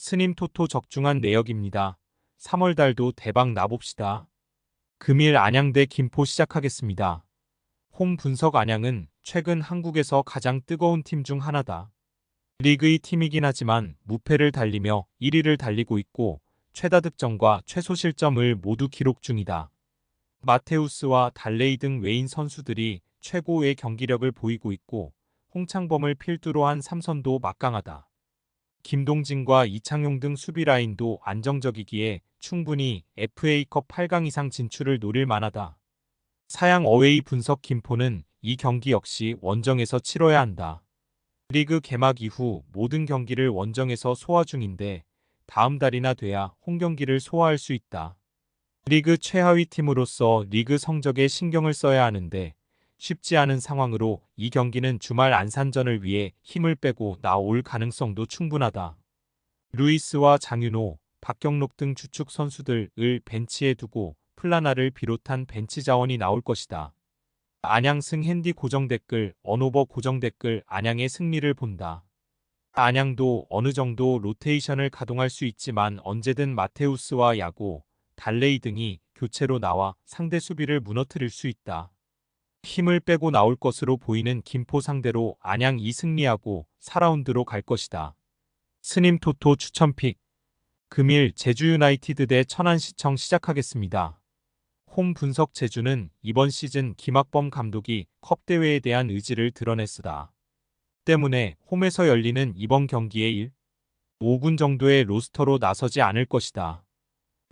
스님 토토 적중한 내역입니다. 3월 달도 대박 나봅시다. 금일 안양 대 김포 시작하겠습니다. 홈 분석 안양은 최근 한국에서 가장 뜨거운 팀 중 하나다. 리그의 팀이긴 하지만 무패를 달리며 1위를 달리고 있고 최다 득점과 최소 실점을 모두 기록 중이다. 마테우스와 달레이 등 외인 선수들이 최고의 경기력을 보이고 있고 홍창범을 필두로 한 삼선도 막강하다. 김동진과 이창용 등 수비 라인도 안정적이기에 충분히 FA컵 8강 이상 진출을 노릴 만하다. 사양 어웨이 분석 김포는 이 경기 역시 원정에서 치러야 한다. 리그 개막 이후 모든 경기를 원정에서 소화 중인데 다음 달이나 돼야 홈경기를 소화할 수 있다. 리그 최하위 팀으로서 리그 성적에 신경을 써야 하는데 쉽지 않은 상황으로 이 경기는 주말 안산전을 위해 힘을 빼고 나올 가능성도 충분하다. 루이스와 장윤호, 박경록 등 주축 선수들을 벤치에 두고 플라나를 비롯한 벤치 자원이 나올 것이다. 안양승 핸디 고정 댓글, 언오버 고정 댓글 안양의 승리를 본다. 안양도 어느 정도 로테이션을 가동할 수 있지만 언제든 마테우스와 야고, 달레이 등이 교체로 나와 상대 수비를 무너뜨릴 수 있다. 힘을 빼고 나올 것으로 보이는 김포 상대로 안양 2승리하고 4라운드로 갈 것이다. 스님 토토 추천픽. 금일 제주 유나이티드 대 천안시청 시작하겠습니다. 홈 분석 제주는 이번 시즌 김학범 감독이 컵 대회에 대한 의지를 드러냈으다. 때문에 홈에서 열리는 이번 경기에 1, 5군 정도의 로스터로 나서지 않을 것이다.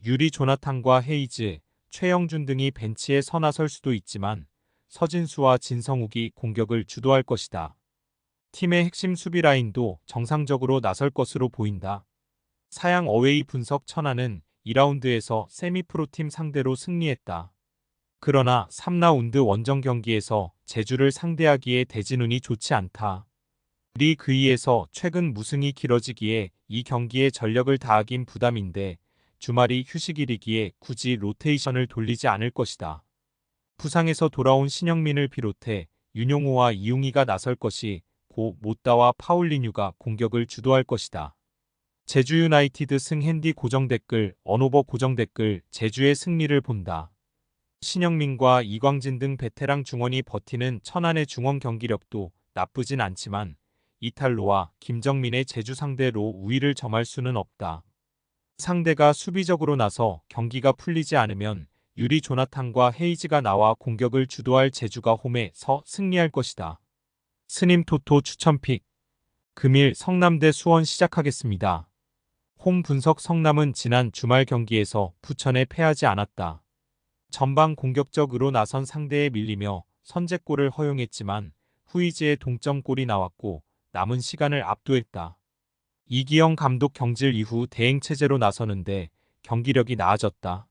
유리 조나탄과 헤이즈, 최영준 등이 벤치에 서나설 수도 있지만 서진수와 진성욱이 공격을 주도할 것이다. 팀의 핵심 수비 라인도 정상적으로 나설 것으로 보인다. 사양 어웨이 분석 천안은 2라운드에서 세미프로팀 상대로 승리했다. 그러나 3라운드 원정 경기에서 제주를 상대하기에 대진운이 좋지 않다. 리그이에서 최근 무승이 길어지기에 이 경기에 전력을 다하긴 부담인데 주말이 휴식일이기에 굳이 로테이션을 돌리지 않을 것이다. 부상에서 돌아온 신영민을 비롯해 윤용호와 이웅희가 나설 것이 고 모따와 파울리뉴가 공격을 주도할 것이다. 제주 유나이티드 승 핸디 고정 댓글, 언오버 고정 댓글, 제주의 승리를 본다. 신영민과 이광진 등 베테랑 중원이 버티는 천안의 중원 경기력도 나쁘진 않지만 이탈로와 김정민의 제주 상대로 우위를 점할 수는 없다. 상대가 수비적으로 나서 경기가 풀리지 않으면 유리 조나탄과 헤이즈가 나와 공격을 주도할 제주가 홈에서 승리할 것이다. 스님 토토 추천픽. 금일 성남 대 수원 시작하겠습니다. 홈 분석 성남은 지난 주말 경기에서 부천에 패하지 않았다. 전방 공격적으로 나선 상대에 밀리며 선제골을 허용했지만 후이즈의 동점골이 나왔고 남은 시간을 압도했다. 이기영 감독 경질 이후 대행체제로 나서는데 경기력이 나아졌다.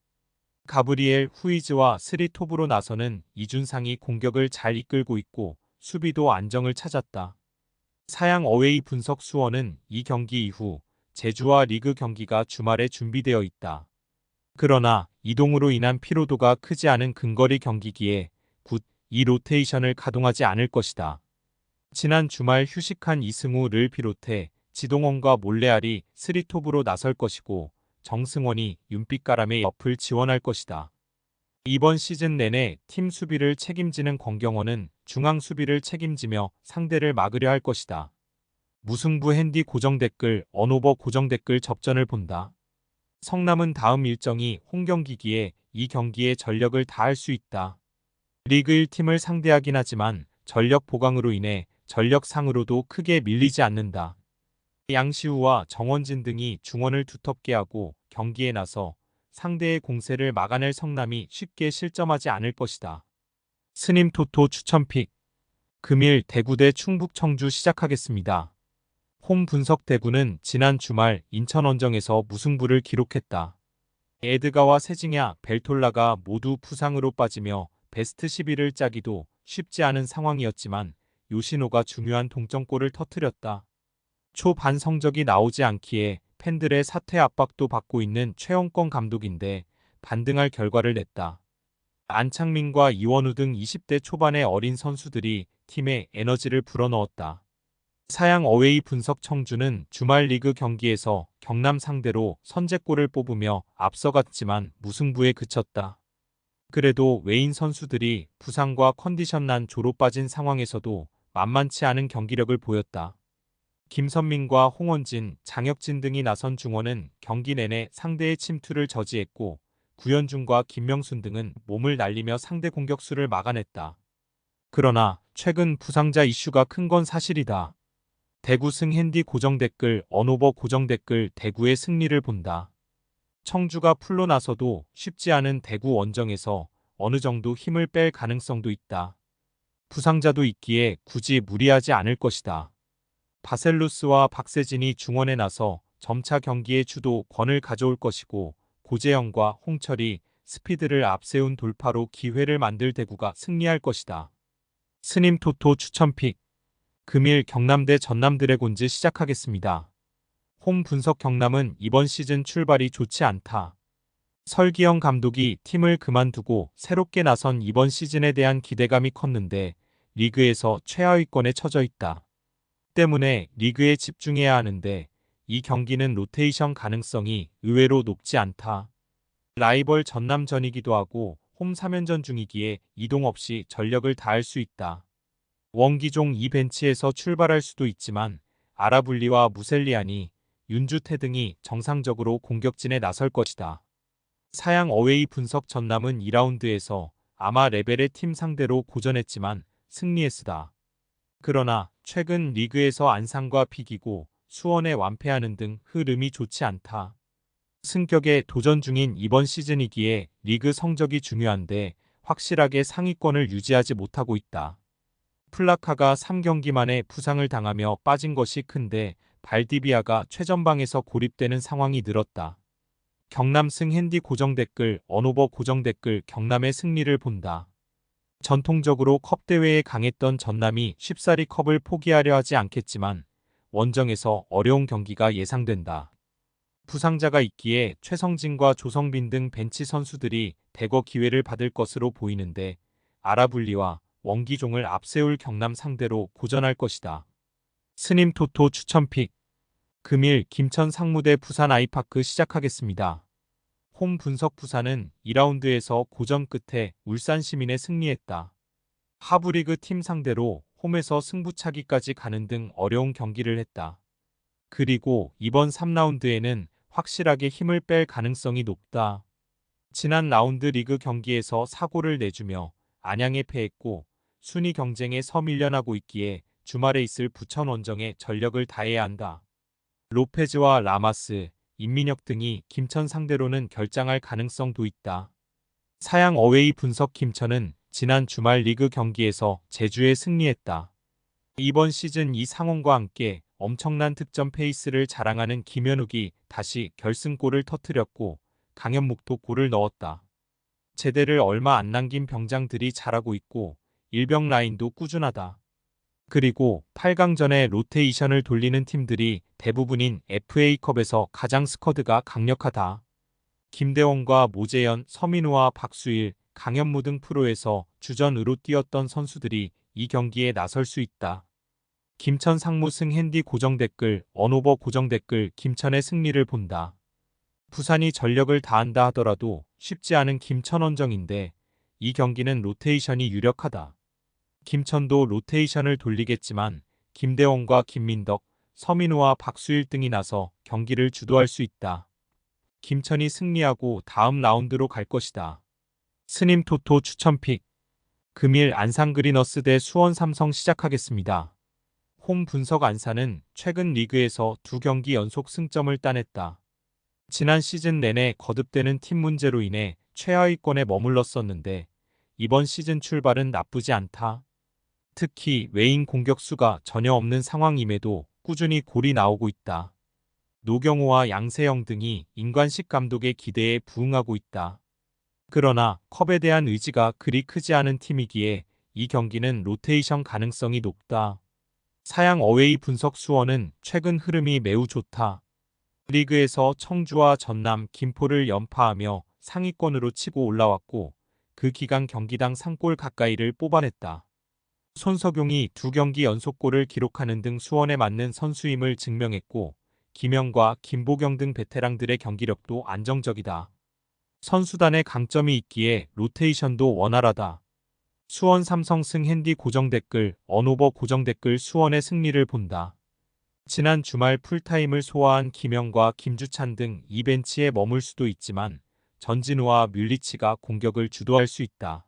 가브리엘 후이즈와 스리톱으로 나서는 이준상이 공격을 잘 이끌고 있고 수비도 안정을 찾았다. 사양 어웨이 분석 수원은 이 경기 이후 제주와 리그 경기가 주말에 준비되어 있다. 그러나 이동으로 인한 피로도가 크지 않은 근거리 경기기에 이 로테이션을 가동하지 않을 것이다. 지난 주말 휴식한 이승우를 비롯해 지동원과 몰레알이 스리톱으로 나설 것이고 정승원이 윤빛가람의 옆을 지원할 것이다. 이번 시즌 내내 팀 수비를 책임지는 권경원은 중앙 수비를 책임지며 상대를 막으려 할 것이다. 무승부 핸디 고정 댓글, 언오버 고정 댓글 접전을 본다. 성남은 다음 일정이 홈경기기에 이 경기에 전력을 다할 수 있다. 리그 1팀을 상대하긴 하지만 전력 보강으로 인해 전력상으로도 크게 밀리지 않는다. 양시우와 정원진 등이 중원을 두텁게 하고 경기에 나서 상대의 공세를 막아낼 성남이 쉽게 실점하지 않을 것이다. 스님 토토 추천픽. 금일 대구 대 충북 청주 시작하겠습니다. 홈 분석 대구는 지난 주말 인천 원정에서 무승부를 기록했다. 에드가와 세징야, 벨톨라가 모두 부상으로 빠지며 베스트 11을 짜기도 쉽지 않은 상황이었지만 요시노가 중요한 동점골을 터뜨렸다. 초반 성적이 나오지 않기에 팬들의 사퇴 압박도 받고 있는 최영권 감독인데 반등할 결과를 냈다. 안창민과 이원우 등 20대 초반의 어린 선수들이 팀에 에너지를 불어넣었다. 사양 어웨이 분석 청주는 주말 리그 경기에서 경남 상대로 선제골을 뽑으며 앞서갔지만 무승부에 그쳤다. 그래도 외인 선수들이 부상과 컨디션 난 조로 빠진 상황에서도 만만치 않은 경기력을 보였다. 김선민과 홍원진, 장혁진 등이 나선 중원은 경기 내내 상대의 침투를 저지했고 구현중과 김명순 등은 몸을 날리며 상대 공격수를 막아냈다. 그러나 최근 부상자 이슈가 큰 건 사실이다. 대구 승핸디 고정 댓글 언오버 고정 댓글 대구의 승리를 본다. 청주가 풀로 나서도 쉽지 않은 대구 원정에서 어느 정도 힘을 뺄 가능성도 있다. 부상자도 있기에 굳이 무리하지 않을 것이다. 바셀루스와 박세진이 중원에 나서 점차 경기의 주도권을 가져올 것이고 고재영과 홍철이 스피드를 앞세운 돌파로 기회를 만들 대구가 승리할 것이다. 스님 토토 추천픽 금일 경남대 전남 드래곤즈 시작하겠습니다. 홈 분석 경남은 이번 시즌 출발이 좋지 않다. 설기영 감독이 팀을 그만두고 새롭게 나선 이번 시즌에 대한 기대감이 컸는데 리그에서 최하위권에 처져 있다. 때문에 리그에 집중해야 하는데 이 경기는 로테이션 가능성이 의외로 높지 않다. 라이벌 전남전이기도 하고 홈 3연전 중이기에 이동 없이 전력을 다할 수 있다. 원기종 이 벤치에서 출발할 수도 있지만 아라블리와 무셀리안이 윤주태 등이 정상적으로 공격진에 나설 것이다. 사양 어웨이 분석 전남은 2라운드에서 아마 레벨의 팀 상대로 고전했지만 승리했으다. 그러나 최근 리그에서 안상과 비기고 수원에 완패하는 등 흐름이 좋지 않다. 승격에 도전 중인 이번 시즌이기에 리그 성적이 중요한데 확실하게 상위권을 유지하지 못하고 있다. 플라카가 3경기 만에 부상을 당하며 빠진 것이 큰데 발디비아가 최전방에서 고립되는 상황이 늘었다. 경남 승핸디 고정 댓글 언오버 고정 댓글 경남의 승리를 본다. 전통적으로 컵 대회에 강했던 전남이 쉽사리 컵을 포기하려 하지 않겠지만 원정에서 어려운 경기가 예상된다. 부상자가 있기에 최성진과 조성빈 등 벤치 선수들이 대거 기회를 받을 것으로 보이는데 아라블리와 원기종을 앞세울 경남 상대로 고전할 것이다. 스님 토토 추천픽 금일 김천 상무대 부산 아이파크 시작하겠습니다. 홈 분석 부산은 2라운드에서 고전 끝에 울산 시민에 승리했다. 하브리그 팀 상대로 홈에서 승부차기까지 가는 등 어려운 경기를 했다. 그리고 이번 3라운드에는 확실하게 힘을 뺄 가능성이 높다. 지난 라운드 리그 경기에서 사고를 내주며 안양에 패했고 순위 경쟁에 서밀려나고 있기에 주말에 있을 부천 원정에 전력을 다해야 한다. 로페즈와 라마스, 임민혁 등이 김천 상대로는 결장할 가능성도 있다. 사양 어웨이 분석 김천은 지난 주말 리그 경기에서 제주에 승리했다. 이번 시즌 이 상황과 함께 엄청난 득점 페이스를 자랑하는 김현욱이 다시 결승골을 터뜨렸고 강현묵도 골을 넣었다. 제대를 얼마 안 남긴 병장들이 잘하고 있고 일병 라인도 꾸준하다. 그리고 8강전에 로테이션을 돌리는 팀들이 대부분인 FA컵에서 가장 스쿼드가 강력하다. 김대원과 모재현, 서민우와 박수일, 강현무 등 프로에서 주전으로 뛰었던 선수들이 이 경기에 나설 수 있다. 김천 상무 승핸디 고정 댓글 언오버 고정 댓글 김천의 승리를 본다. 부산이 전력을 다한다 하더라도 쉽지 않은 김천 원정인데 이 경기는 로테이션이 유력하다. 김천도 로테이션을 돌리겠지만 김대원과 김민덕, 서민우와 박수일 등이 나서 경기를 주도할 수 있다. 김천이 승리하고 다음 라운드로 갈 것이다. 스님 토토 추천픽 금일 안산 그리너스 대 수원 삼성 시작하겠습니다. 홈 분석 안산은 최근 리그에서 2경기 연속 승점을 따냈다. 지난 시즌 내내 거듭되는 팀 문제로 인해 최하위권에 머물렀었는데 이번 시즌 출발은 나쁘지 않다. 특히 외인 공격수가 전혀 없는 상황임에도 꾸준히 골이 나오고 있다. 노경호와 양세형 등이 인관식 감독의 기대에 부응하고 있다. 그러나 컵에 대한 의지가 그리 크지 않은 팀이기에 이 경기는 로테이션 가능성이 높다. 사양 어웨이 분석 수원은 최근 흐름이 매우 좋다. 리그에서 청주와 전남, 김포를 연파하며 상위권으로 치고 올라왔고 그 기간 경기당 3골 가까이를 뽑아냈다. 손석용이 2경기 연속골을 기록하는 등 수원에 맞는 선수임을 증명했고 김영과 김보경 등 베테랑들의 경기력도 안정적이다. 선수단의 강점이 있기에 로테이션도 원활하다. 수원 삼성승 핸디 고정 댓글 언오버 고정 댓글 수원의 승리를 본다. 지난 주말 풀타임을 소화한 김영과 김주찬 등 이 벤치에 머물 수도 있지만 전진우와 뮬리치가 공격을 주도할 수 있다.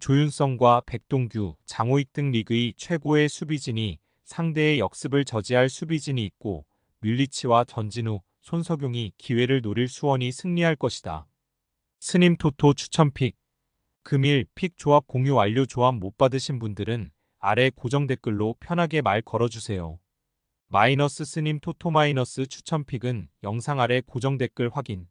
조윤성과 백동규, 장호익 등 리그의 최고의 수비진이 상대의 역습을 저지할 수비진이 있고 뮬리치와 전진우, 손석용이 기회를 노릴 수원이 승리할 것이다. 스님 토토 추천픽 금일 픽 조합 공유 완료. 조합 못 받으신 분들은 아래 고정 댓글로 편하게 말 걸어주세요. 마이너스 스님 토토 마이너스 추천픽은 영상 아래 고정 댓글 확인.